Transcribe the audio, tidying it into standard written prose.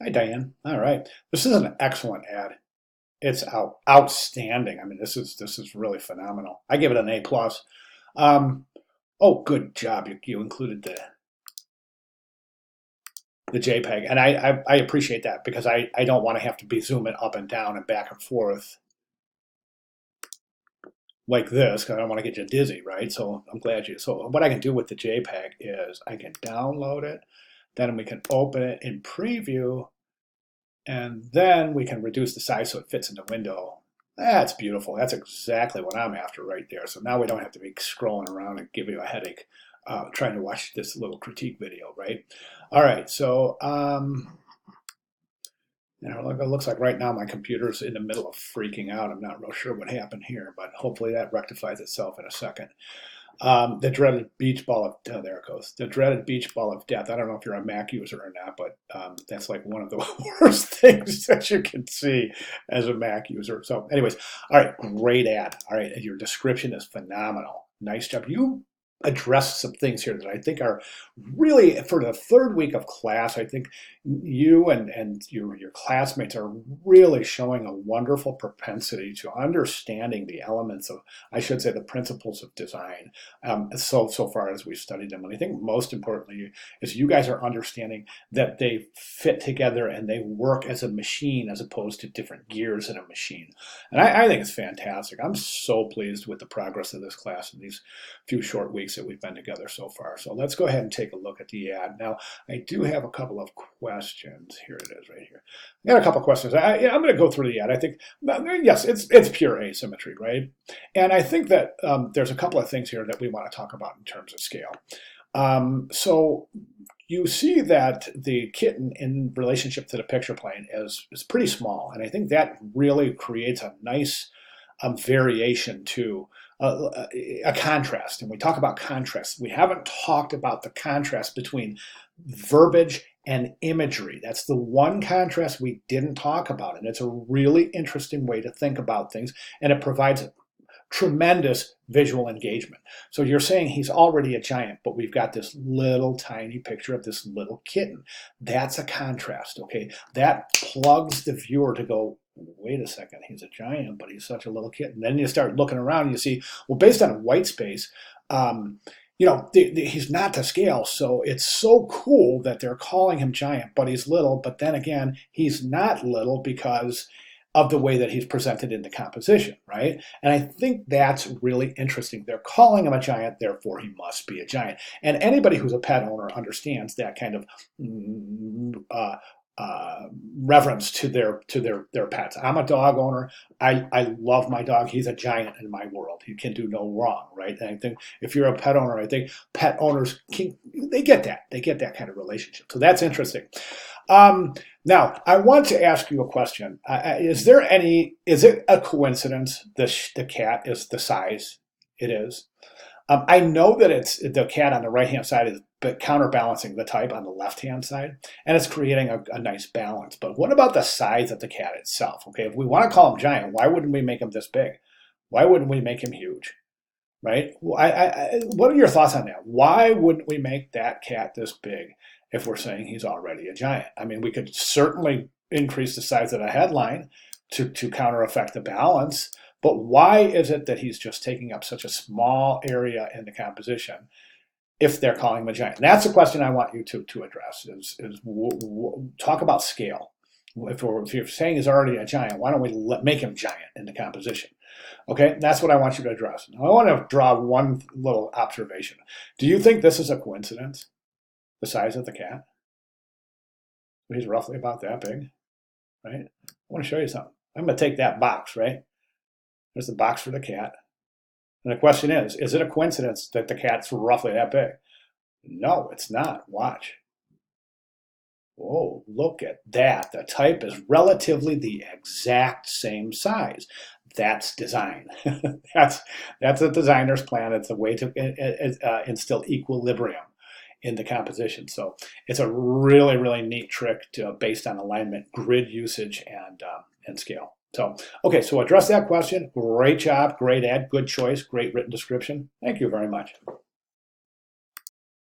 Hi, Diane. All right. This is an excellent ad. It's outstanding. I mean, this is really phenomenal. I give it an A plus. Um, oh, good job. You included the JPEG, and I appreciate that because I don't want to have to be zooming up and down and back and forth like this because I don't want to get you dizzy, right? So I'm glad you. So what I can do with the JPEG is I can download it, then we can open it in preview, and then we can reduce the size so it fits in the window. That's beautiful. That's exactly what I'm after right there. So now we don't have to be scrolling around and give you a headache trying to watch this little critique video, right? All right, so it looks like right now my computer's in the middle of freaking out. I'm not real sure what happened here, but hopefully that rectifies itself in a second. The dreaded beach ball of there it goes. The dreaded beach ball of death. I don't know if you're a Mac user or not, but that's like one of the worst things that you can see as a Mac user. So, anyways, all right, great ad. All right, and your description is phenomenal. Nice job. You addressed some things here that I think are really for the third week of class. I think you and your classmates are really showing a wonderful propensity to understanding the elements of, I should say, the principles of design. So far as we've studied them, and I think most importantly is you guys are understanding that they fit together and they work as a machine as opposed to different gears in a machine. And I think it's fantastic. I'm so pleased with the progress of this class in these few short weeks that we've been together so far. So let's go ahead and take a look at the ad. Now, I do have a couple of questions. Here it is right here. I got a couple of questions. I'm going to go through the ad. I think, yes, it's pure asymmetry, right? And I think that there's a couple of things here that we want to talk about in terms of scale. So you see that the kitten in relationship to the picture plane is pretty small. And I think that really creates a nice variation to a contrast. And we talk about contrast. We haven't talked about the contrast between verbiage and imagery. That's the one contrast we didn't talk about. And it's a really interesting way to think about things. And it provides tremendous visual engagement. So you're saying he's already a giant, but we've got this little tiny picture of this little kitten. That's a contrast, okay? That plugs the viewer to go, wait a second, he's a giant, but he's such a little kitten. Then you start looking around and you see, well, based on white space, he's not to scale, so it's so cool that they're calling him giant, but he's little. But then again, he's not little because of the way that he's presented in the composition, right? And I think that's really interesting. They're calling him a giant, therefore he must be a giant. And anybody who's a pet owner understands that kind of reverence to their pets. I'm a dog owner. I love my dog. He's a giant in my world. He can do no wrong, right? And I think if you're a pet owner, I think pet owners they get that. They get that kind of relationship. So that's interesting. Now, I want to ask you a question. Is it a coincidence the cat is the size it is? I know that it's the cat on the right-hand side is counterbalancing the type on the left-hand side, and it's creating a nice balance. But what about the size of the cat itself? Okay, if we want to call him giant, why wouldn't we make him this big? Why wouldn't we make him huge? Right? Well, what are your thoughts on that? Why wouldn't we make that cat this big if we're saying he's already a giant? I mean, we could certainly increase the size of the headline to counter effect the balance, but why is it that he's just taking up such a small area in the composition if they're calling him a giant? And that's the question I want you to address is talk about scale. If you're saying he's already a giant, why don't we make him giant in the composition? Okay, that's what I want you to address. Now, I want to draw one little observation. Do you think this is a coincidence? The size of the cat? He's roughly about that big, right? I want to show you something. I'm going to take that box, right? There's the box for the cat. And the question is it a coincidence that the cat's roughly that big? No, it's not. Watch. Oh, look at that. The type is relatively the exact same size. That's design. that's a designer's plan. It's a way to instill equilibrium in the composition. So it's a really, really neat trick based on alignment, grid usage, and scale. So, okay, so address that question. Great job, great ad, good choice, great written description. Thank you very much.